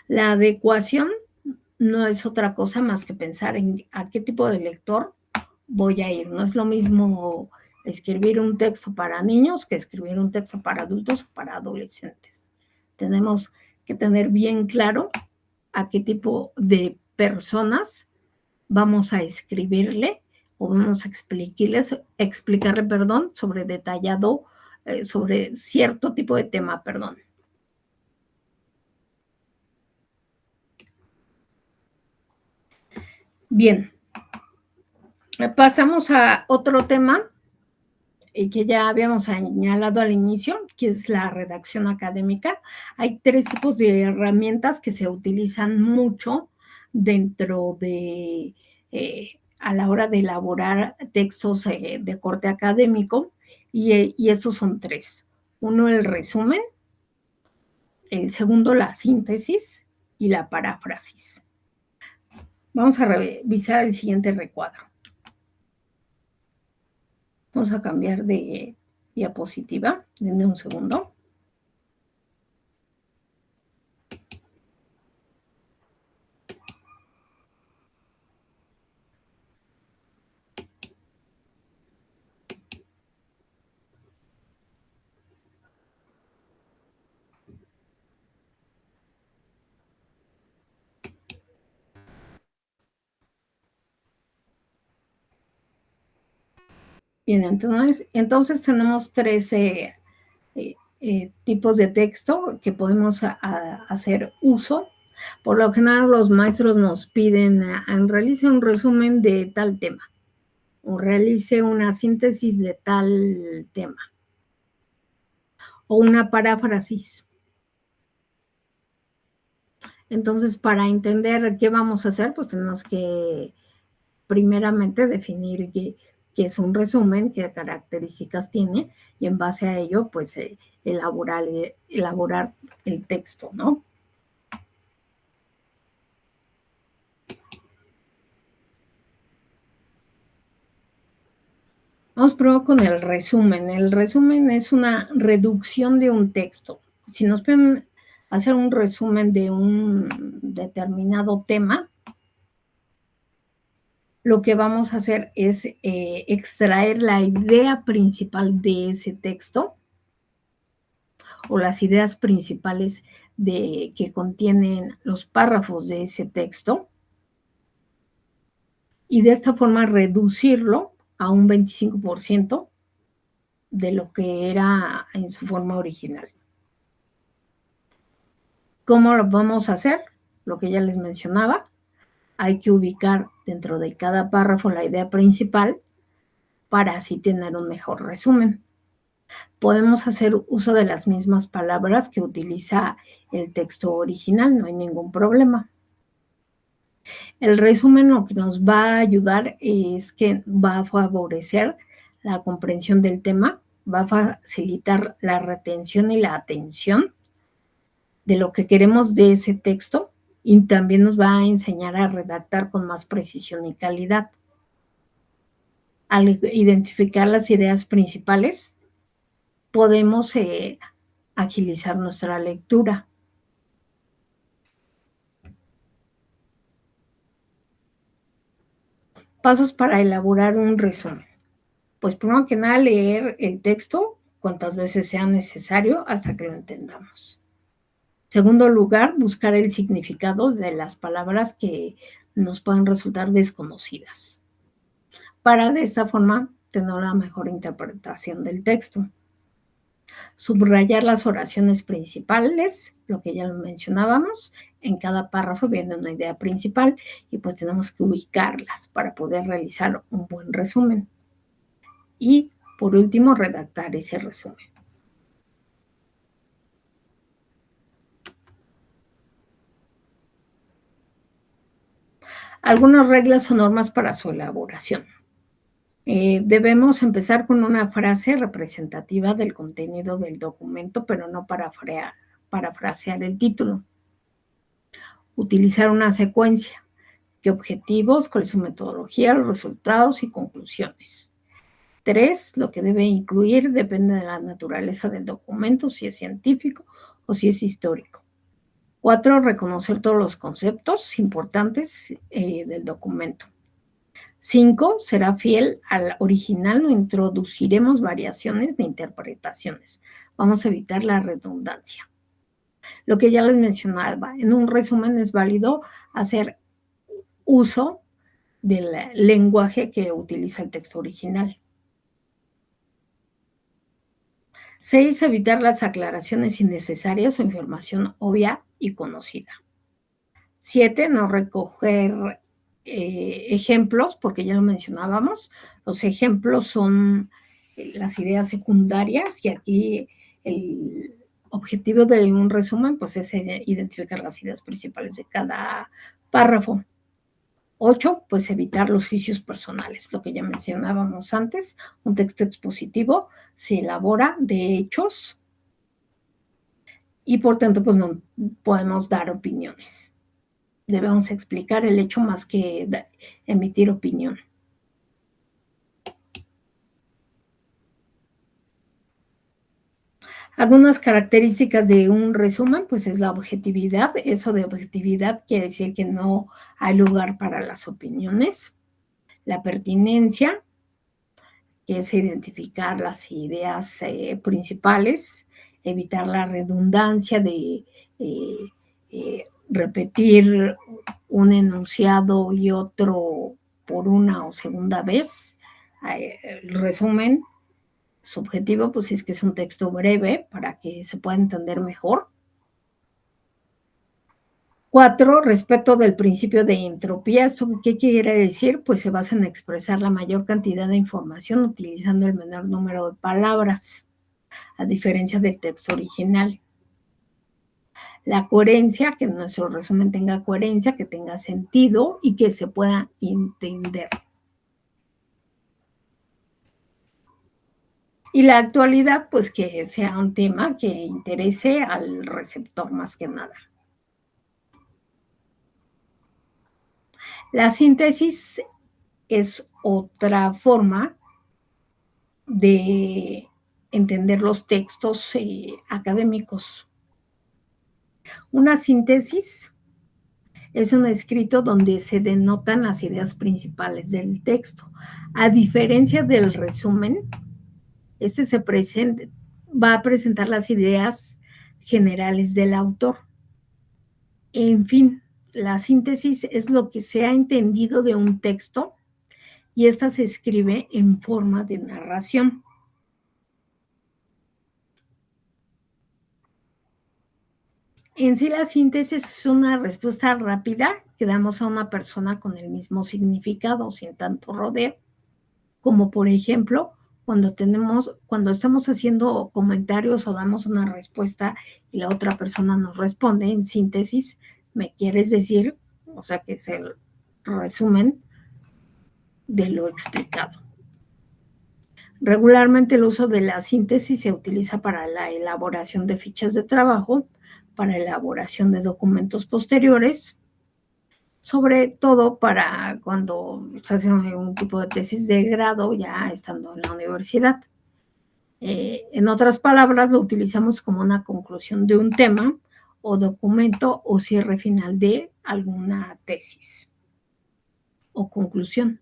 La adecuación no es otra cosa más que pensar en a qué tipo de lector voy a ir. No es lo mismo escribir un texto para niños que escribir un texto para adultos o para adolescentes. Tenemos que tener bien claro a qué tipo de personas vamos a escribirle o vamos a explicarle, sobre detallado, sobre cierto tipo de tema, Bien, pasamos a otro tema que ya habíamos señalado al inicio, que es la redacción académica. Hay 3 tipos de herramientas que se utilizan mucho dentro de, a la hora de elaborar textos de corte académico, y estos son 3. Uno, el resumen; el segundo, la síntesis; y la paráfrasis. Vamos a revisar el siguiente recuadro. Vamos a cambiar de diapositiva. Denme un segundo. Bien, entonces tenemos 3 tipos de texto que podemos hacer uso. Por lo general, los maestros nos piden realice un resumen de tal tema, o realice una síntesis de tal tema, o una paráfrasis. Entonces, para entender qué vamos a hacer, pues tenemos que primeramente definir qué es un resumen, qué características tiene, y en base a ello, pues elaborar el texto, ¿no? Vamos primero con el resumen. El resumen es una reducción de un texto. Si nos pueden hacer un resumen de un determinado tema, lo que vamos a hacer es extraer la idea principal de ese texto, o las ideas principales que contienen los párrafos de ese texto, y de esta forma reducirlo a un 25% de lo que era en su forma original. ¿Cómo lo vamos a hacer? Lo que ya les mencionaba, hay que ubicar dentro de cada párrafo la idea principal para así tener un mejor resumen. Podemos hacer uso de las mismas palabras que utiliza el texto original, no hay ningún problema. El resumen lo que nos va a ayudar es que va a favorecer la comprensión del tema, va a facilitar la retención y la atención de lo que queremos de ese texto, y también nos va a enseñar a redactar con más precisión y calidad. Al identificar las ideas principales, podemos agilizar nuestra lectura. Pasos para elaborar un resumen. Pues primero que nada, leer el texto cuantas veces sea necesario hasta que lo entendamos. Segundo lugar, buscar el significado de las palabras que nos pueden resultar desconocidas, para de esta forma tener una mejor interpretación del texto. Subrayar las oraciones principales, lo que ya lo mencionábamos. En cada párrafo viene una idea principal y pues tenemos que ubicarlas para poder realizar un buen resumen. Y por último, redactar ese resumen. Algunas reglas o normas para su elaboración. Debemos empezar con una frase representativa del contenido del documento, pero no parafrasear el título. Utilizar una secuencia. ¿Qué objetivos? ¿Cuál es su metodología? Los resultados y conclusiones. 3, lo que debe incluir depende de la naturaleza del documento, si es científico o si es histórico. 4, reconocer todos los conceptos importantes del documento. 5, será fiel al original, no introduciremos variaciones de interpretaciones. Vamos a evitar la redundancia. Lo que ya les mencionaba, en un resumen es válido hacer uso del lenguaje que utiliza el texto original. 6, evitar las aclaraciones innecesarias o información obvia y conocida. 7, no recoger ejemplos, porque ya lo mencionábamos, los ejemplos son las ideas secundarias y aquí el objetivo de un resumen pues es identificar las ideas principales de cada párrafo. 8, pues evitar los juicios personales, lo que ya mencionábamos antes. Un texto expositivo se elabora de hechos y por tanto pues no podemos dar opiniones. Debemos explicar el hecho más que emitir opinión. Algunas características de un resumen, pues es la objetividad. Eso de objetividad quiere decir que no hay lugar para las opiniones. La pertinencia, que es identificar las ideas principales, evitar la redundancia de repetir un enunciado y otro por una o segunda vez. El resumen, su objetivo pues es que es un texto breve para que se pueda entender mejor. 4, respeto del principio de entropía. ¿Esto qué quiere decir? Pues se basa en expresar la mayor cantidad de información utilizando el menor número de palabras, a diferencia del texto original. La coherencia, que nuestro resumen tenga coherencia, que tenga sentido y que se pueda entender. Y la actualidad, pues que sea un tema que interese al receptor más que nada. La síntesis es otra forma de entender los textos académicos. Una síntesis es un escrito donde se denotan las ideas principales del texto. A diferencia del resumen, este va a presentar las ideas generales del autor. En fin, la síntesis es lo que se ha entendido de un texto y esta se escribe en forma de narración. En sí, la síntesis es una respuesta rápida que damos a una persona con el mismo significado, sin tanto rodeo, como por ejemplo, cuando estamos haciendo comentarios o damos una respuesta y la otra persona nos responde en síntesis, me quieres decir, o sea que es el resumen de lo explicado. Regularmente el uso de la síntesis se utiliza para la elaboración de fichas de trabajo, para elaboración de documentos posteriores, sobre todo para cuando se hace un tipo de tesis de grado ya estando en la universidad. En otras palabras, lo utilizamos como una conclusión de un tema o documento o cierre final de alguna tesis o conclusión.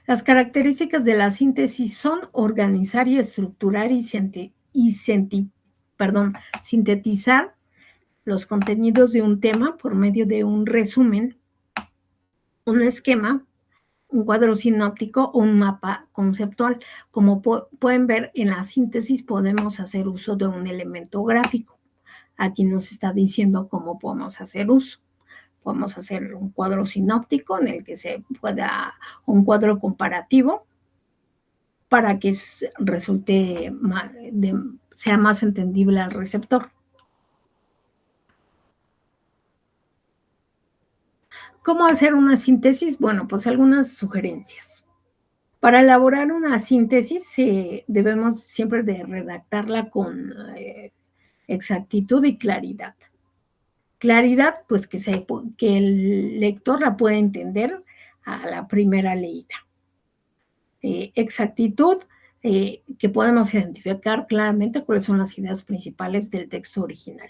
Las características de la síntesis son organizar y estructurar y sintetizar los contenidos de un tema por medio de un resumen, un esquema, un cuadro sinóptico o un mapa conceptual. Como pueden ver, en la síntesis podemos hacer uso de un elemento gráfico. Aquí nos está diciendo cómo podemos hacer uso. Podemos hacer un cuadro sinóptico en el que se pueda, un cuadro comparativo para que resulte sea más entendible al receptor. ¿Cómo hacer una síntesis? Bueno, pues algunas sugerencias. Para elaborar una síntesis debemos siempre de redactarla con exactitud y claridad. Claridad, pues que el lector la pueda entender a la primera leída. Exactitud, que podemos identificar claramente cuáles son las ideas principales del texto original.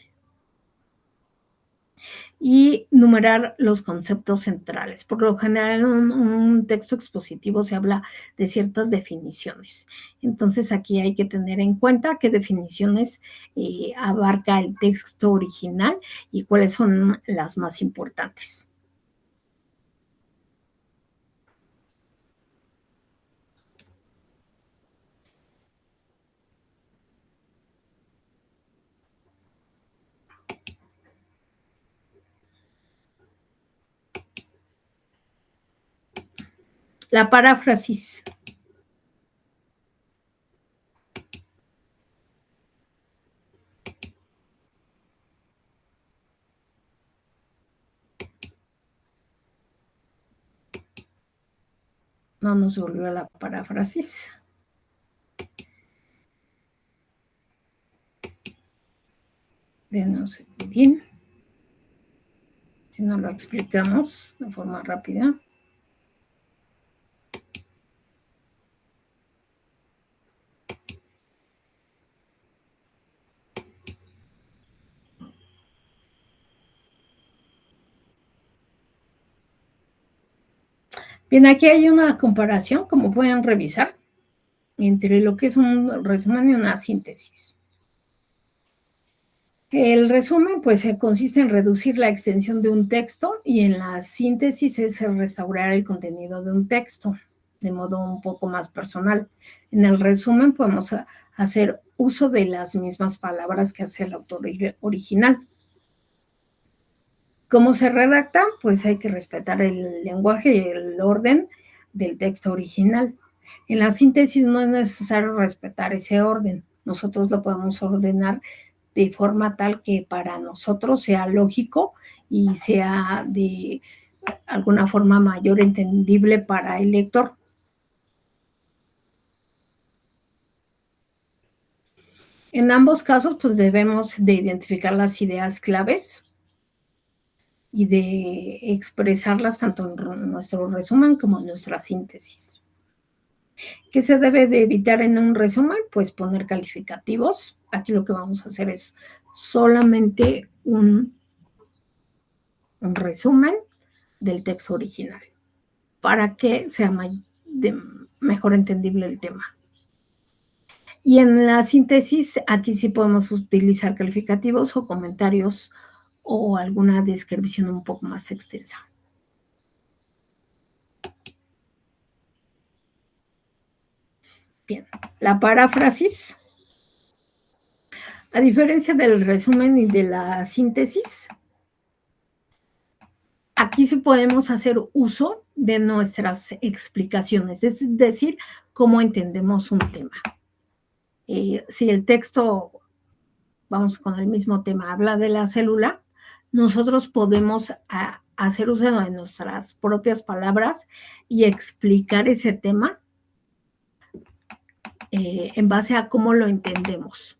Y numerar los conceptos centrales. Por lo general, en un texto expositivo se habla de ciertas definiciones. Entonces, aquí hay que tener en cuenta qué definiciones abarca el texto original y cuáles son las más importantes. La paráfrasis. No nos volvió la paráfrasis. Denos bien. Si no lo explicamos de forma rápida. Bien, aquí hay una comparación, como pueden revisar, entre lo que es un resumen y una síntesis. El resumen, pues, consiste en reducir la extensión de un texto y en la síntesis es restaurar el contenido de un texto de modo un poco más personal. En el resumen podemos hacer uso de las mismas palabras que hace el autor original. ¿Cómo se redacta? Pues hay que respetar el lenguaje y el orden del texto original. En la síntesis no es necesario respetar ese orden. Nosotros lo podemos ordenar de forma tal que para nosotros sea lógico y sea de alguna forma mayor entendible para el lector. En ambos casos, pues debemos de identificar las ideas claves y de expresarlas tanto en nuestro resumen como en nuestra síntesis. ¿Qué se debe de evitar en un resumen? Pues poner calificativos. Aquí lo que vamos a hacer es solamente un resumen del texto original para que sea mejor entendible el tema. Y en la síntesis, aquí sí podemos utilizar calificativos o comentarios o alguna descripción un poco más extensa. Bien, la paráfrasis. A diferencia del resumen y de la síntesis, aquí sí podemos hacer uso de nuestras explicaciones, es decir, cómo entendemos un tema. Si el texto, vamos con el mismo tema, habla de la célula, nosotros podemos hacer uso de nuestras propias palabras y explicar ese tema en base a cómo lo entendemos.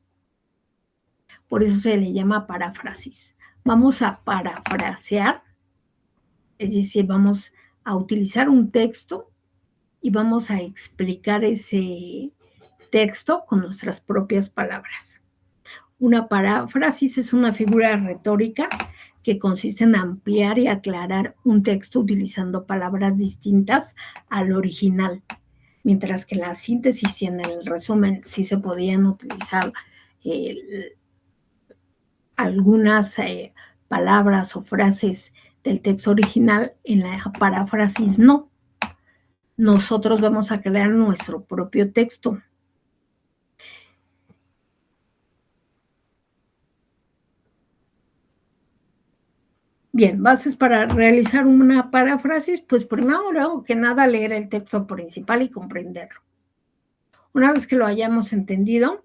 Por eso se le llama paráfrasis. Vamos a parafrasear, es decir, vamos a utilizar un texto y vamos a explicar ese texto con nuestras propias palabras. Una paráfrasis es una figura retórica que consiste en ampliar y aclarar un texto utilizando palabras distintas al original, mientras que la síntesis y en el resumen sí se podían utilizar algunas palabras o frases del texto original, en la paráfrasis no. Nosotros vamos a crear nuestro propio texto. Bien, bases para realizar una paráfrasis, pues primero que nada leer el texto principal y comprenderlo. Una vez que lo hayamos entendido,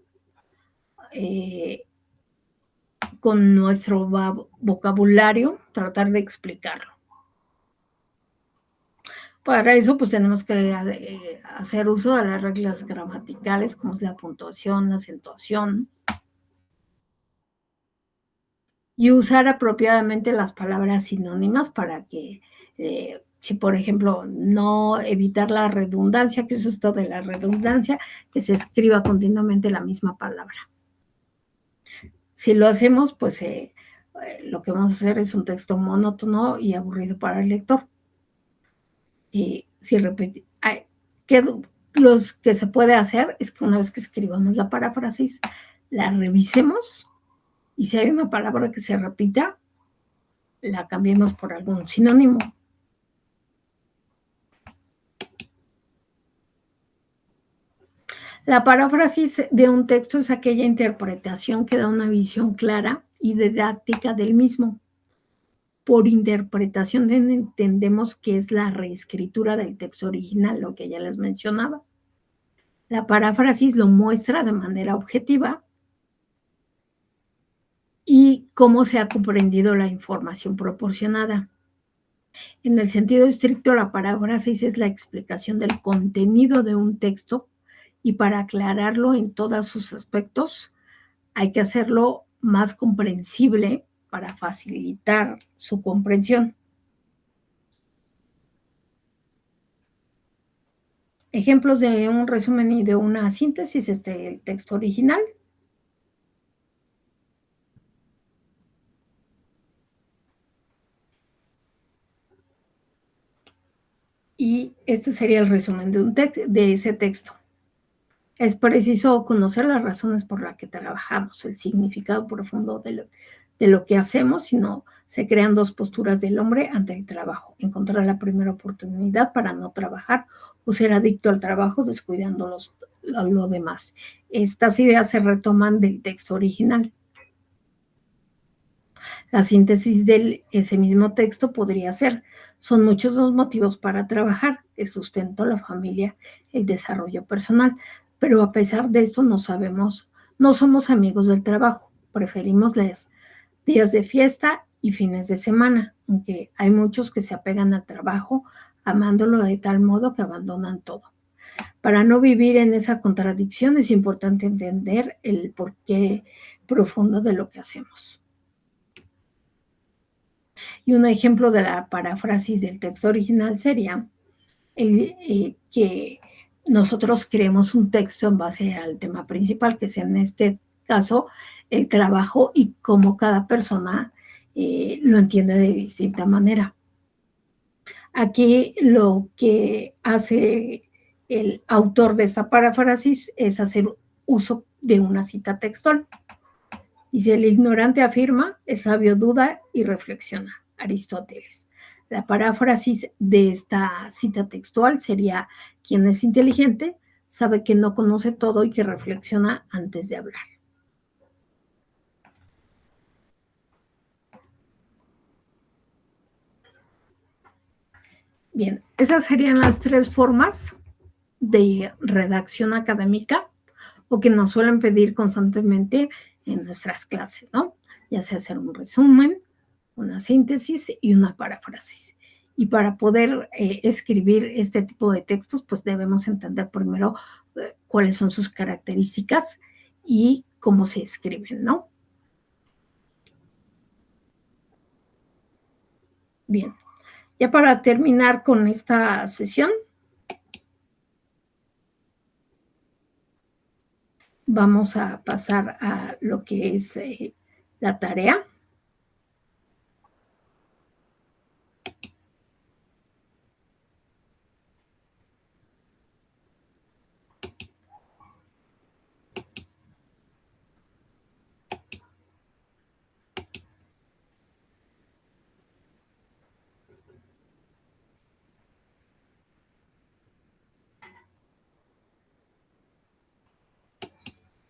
con nuestro vocabulario, tratar de explicarlo. Para eso, pues tenemos que hacer uso de las reglas gramaticales, como es la puntuación, la acentuación, y usar apropiadamente las palabras sinónimas para que, si por ejemplo, no evitar la redundancia, que es esto de la redundancia, que se escriba continuamente la misma palabra. Si lo hacemos, pues lo que vamos a hacer es un texto monótono y aburrido para el lector. Y si repite, los que se puede hacer es que una vez que escribamos la paráfrasis, la revisemos y si hay una palabra que se repita, la cambiemos por algún sinónimo. La paráfrasis de un texto es aquella interpretación que da una visión clara y didáctica del mismo. Por interpretación entendemos que es la reescritura del texto original, lo que ya les mencionaba. La paráfrasis lo muestra de manera objetiva y cómo se ha comprendido la información proporcionada. En el sentido estricto, la paráfrasis es la explicación del contenido de un texto y para aclararlo en todos sus aspectos hay que hacerlo más comprensible para facilitar su comprensión. Ejemplos de un resumen y de una síntesis, el texto original. Y este sería el resumen de ese texto. Es preciso conocer las razones por las que trabajamos, el significado profundo de lo que hacemos, sino se crean dos posturas del hombre ante el trabajo. Encontrar la primera oportunidad para no trabajar o ser adicto al trabajo descuidando lo demás. Estas ideas se retoman del texto original. La síntesis de ese mismo texto podría ser: son muchos los motivos para trabajar, el sustento, la familia, el desarrollo personal, pero a pesar de esto no somos amigos del trabajo, preferimos los días de fiesta y fines de semana, aunque hay muchos que se apegan al trabajo amándolo de tal modo que abandonan todo. Para no vivir en esa contradicción es importante entender el porqué profundo de lo que hacemos. Y un ejemplo de la paráfrasis del texto original sería que nosotros creemos un texto en base al tema principal, que es en este caso el trabajo y cómo cada persona lo entiende de distinta manera. Aquí lo que hace el autor de esta paráfrasis es hacer uso de una cita textual. Dice: el ignorante afirma, el sabio duda y reflexiona. Aristóteles. La paráfrasis de esta cita textual sería: quien es inteligente sabe que no conoce todo y que reflexiona antes de hablar. Bien, esas serían las tres formas de redacción académica o que nos suelen pedir constantemente en nuestras clases, ¿no? Ya sea hacer un resumen, una síntesis y una paráfrasis. Y para poder escribir este tipo de textos, pues debemos entender primero cuáles son sus características y cómo se escriben, ¿no? Bien, ya para terminar con esta sesión, vamos a pasar a lo que es la tarea.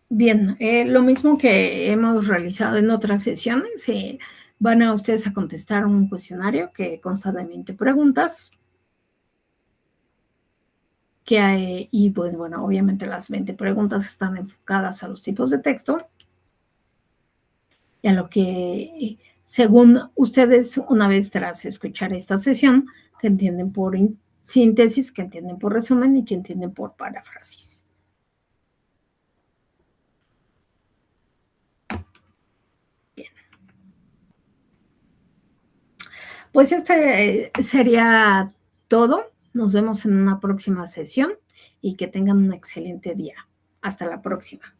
Bien, lo mismo que hemos realizado en otras sesiones, van a ustedes a contestar un cuestionario que consta de 20 preguntas. Y pues bueno, obviamente las 20 preguntas están enfocadas a los tipos de texto y a lo que, según ustedes, una vez tras escuchar esta sesión, que entienden por síntesis, que entienden por resumen y que entienden por paráfrasis. Bien. Pues sería todo. Nos vemos en una próxima sesión y que tengan un excelente día. Hasta la próxima.